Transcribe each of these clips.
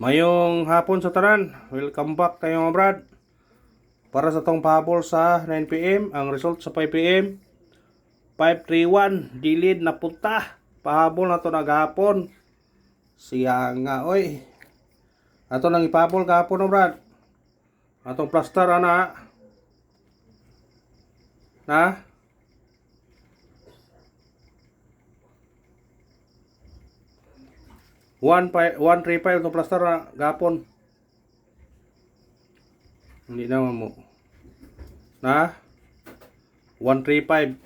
Mayong hapon sa tanan. Welcome back tayo mga brad. Para sa tong pahabol sa 9 PM, ang result sa 5 PM, 531, dilid na punta. Pahabol na to naghapon. Siya nga oy. Ato nang ipahabol kahapon no brad. Atong plaster ana. Na? One 135 itong plaster na gapon. Hindi naman mo. Na? 135.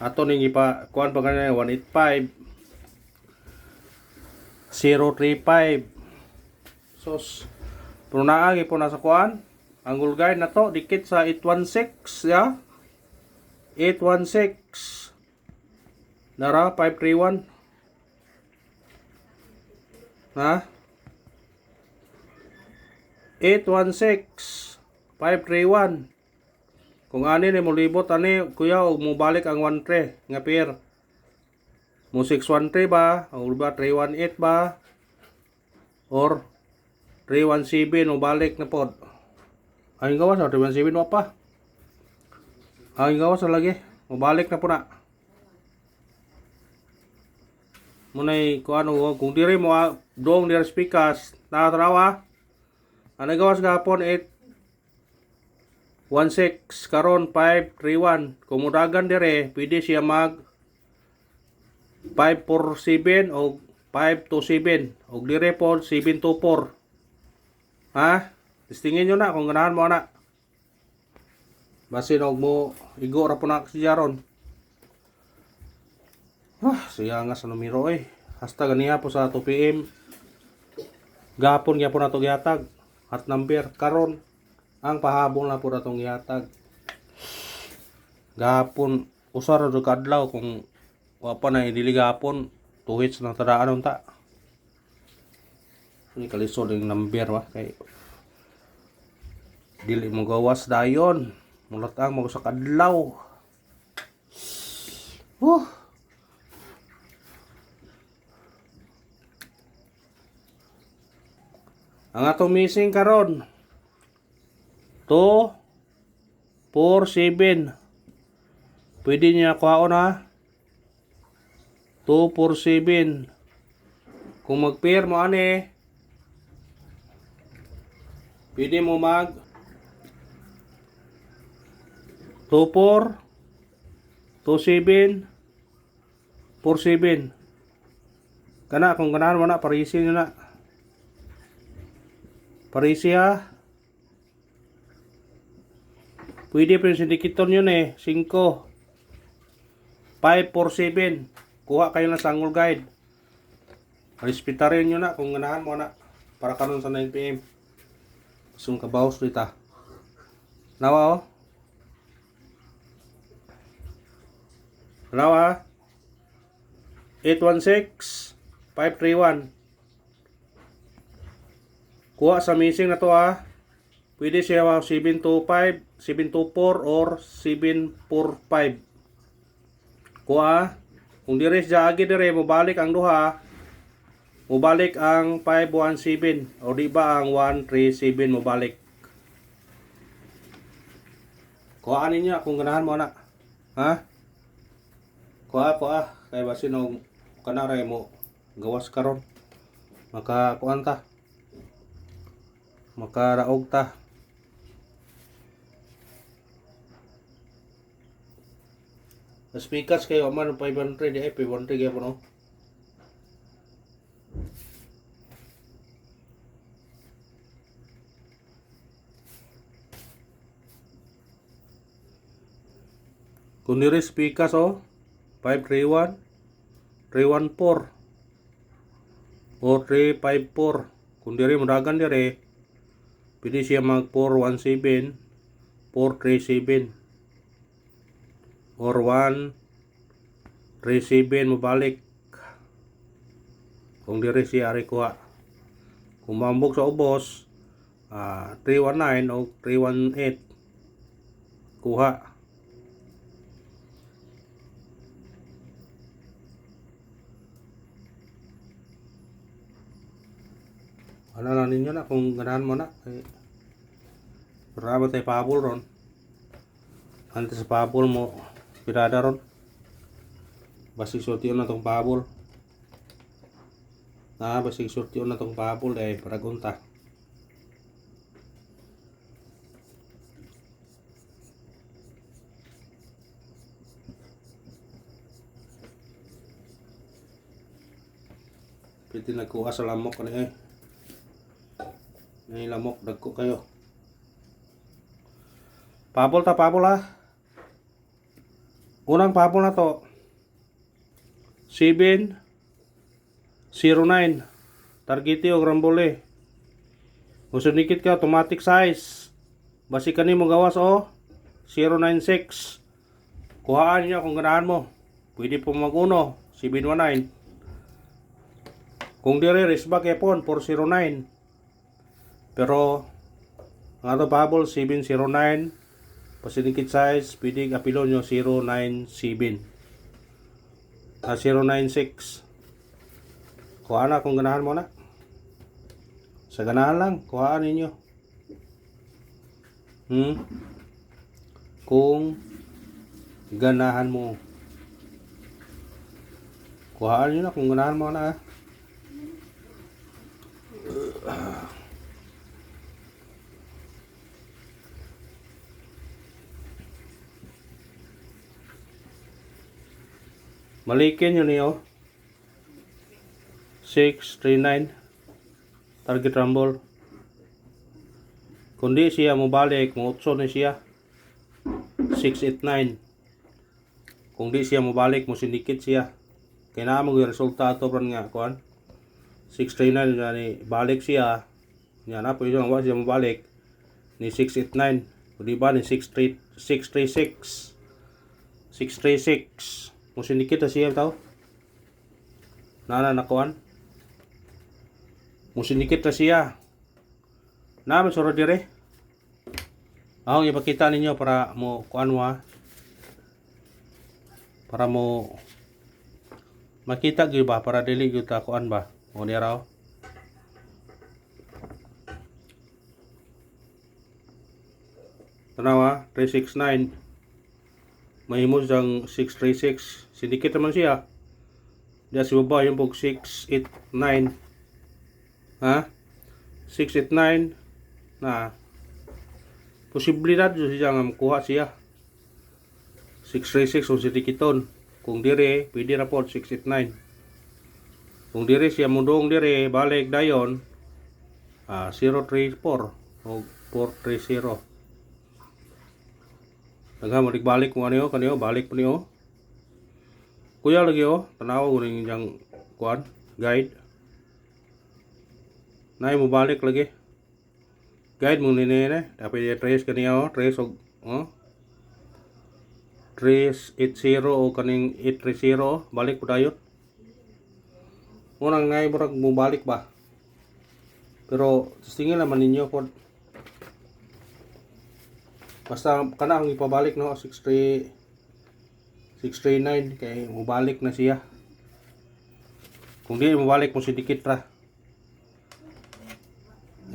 Ato ning ipa kuan pa kanina 185. 035. Sos. Pero naagi po nasa kuan. Ang gulgay na to dikit sa 816 ya. 816. Nara 531. Ha? 816 531. Kung ani ni mo libot ani kuya og mo balik ang 13 nga pair. Mo 613 ba o ba 318 ba or 317 mo balik na pod. Ang gawas 317 wa pa. Ang gawas lagi mo balik na po na. Munay ko ano kung diri mo dong diri speakers nakatarawa. Ano gawas gapon 816 karon 531. Kung mudagan dire pwede siya mag 547 o 527 og dire pod 724. Ha? Testingin nyo na kung ganahan mo na. Basin og mo igo ra po na siya ron. Siya nga sa numero eh. Hasta ganiya po sa 2 PM. Gapon gyapon nato gihatag. At number karon ang pahabol na po natong gihatag. Gapon usar ra kadlaw kung wa pa na dili gapon tuhit sa tadaan unta. Ni kalisod ang number wa kay dili mo gawas dayon. Mulatang mo sa kadlaw. Ang atong missing karon 2 4 7. Pwede niya kuhaon ha. 2 4 7. Kung mag-pair mo ani pwede mo mag 2 4 2 7 4 7. Kana kung ganahan mo na parisi nyo na. Parisi ha. Pwede pa yung sindikiton yun eh. 5 5 4 7. Kuha kayo na sangol guide. Respetarin nyo na kung ganahan mo na. Para karon sa 9 PM. Sung kabaos dita. Nawa oh. Nawa 816 531. Kuha sa missing na to ha. Pwede siya 725, 724 or 745. Kuha. Kung dire siya agi dire mo balik ang duha. Mo balik ang 517 o di ba ang 137 mo balik. Kuha ninyo kung ganahan mo na. Ha? Kuha kay basin og kanara mo gawas karon. Maka kuan ta. Makaraog ta. Speakers kayo man 500 eh 500 gyapon no. Kung nire speakers oh 531 314 o 354. Kung dire mudagan dire pwede siya mag 417 437 or 137 mo balik. Kung dire siya ari kuha. Kung mambog sa ubos 319 o 318 kuha. Ano na ninyo na kung ganahan mo na. Marami tayo pabol ron. Antes sa pabol mo, pirada ron. Basig sulti na tong pabol. Basig sulti na tong pabol paragunta. Pwede nagkuha sa lamok ano May lamok, dagko kayo. Pabol ha. Unang pabol na to. 709. Targeti o grambole. Musunikit ka automatic size. Basi kani mo gawas 096. Kuhaan niyo kung ganahan mo. Pwede po mag-uno 719. Kung dire resback epon 409. Pero ang ato pabol 709. Pasinikit size pwede apilo nyo 097. 096. Kuhaan na kung ganahan mo na. Sa ganahan lang, kuhaan ninyo. Kung ganahan mo. Kuhaan nyo na kung ganahan mo na. Malikin yun 639 target rumble. Kundi siya mo balik mo 8 na siya 689. Kung di siya mo balik mo sindikit siya. Kaya na mo yung resulta ato ron nga kuan 639 ni balik siya. Yan na po yung siya mo balik ni 689. Di ba ni 636 mo sindikit na siya tao. Nakuan mo sindikit na siya. Naman suro dire. Ako ipakita ninyo para mo kuan mo para mo makita gyud ba para dili gyud ta kuan ba. O ni raw. Tanawa 369. Mahimo siyang 636. Sindikit naman siya. Diya si baba yung pog 689. 689 na posibilidad siya nga makuha siya 636 kung sindikiton. Kung dire pwede na po 689. Kung dire siya mundong dire balik dayon 034 o 430. Balik mo ano kaniyo balik po niyo. Kuya lagi tanaw ko rin yung kuan guide. Nay mo balik lagi. Guide mo nene dapat i-trace kaniya trace og 380 o kaning 830 balik po dayon. Unang ngay murag mo balik ba. Pero tingin naman ninyo po. Basta kana ang ipabalik 639 kay mubalik na siya. Kung di mubalik mo sindikit ra.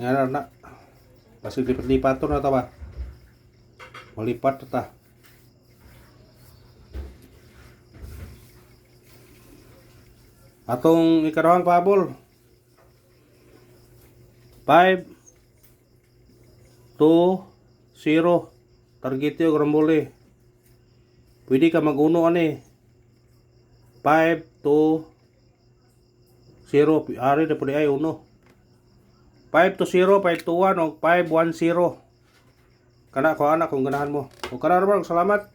Yan na. Basta lipat-lipat na ta ba. Malipat ta. Atong ikaduhang pabol 5 2 0 target yung grambole. Pwede ka mag-uno 5 to 0 ari na pwede ay uno 5 to 0 5 to 1 o 5 1 0 kana ko anak kung ganahan mo o kana naman salamat.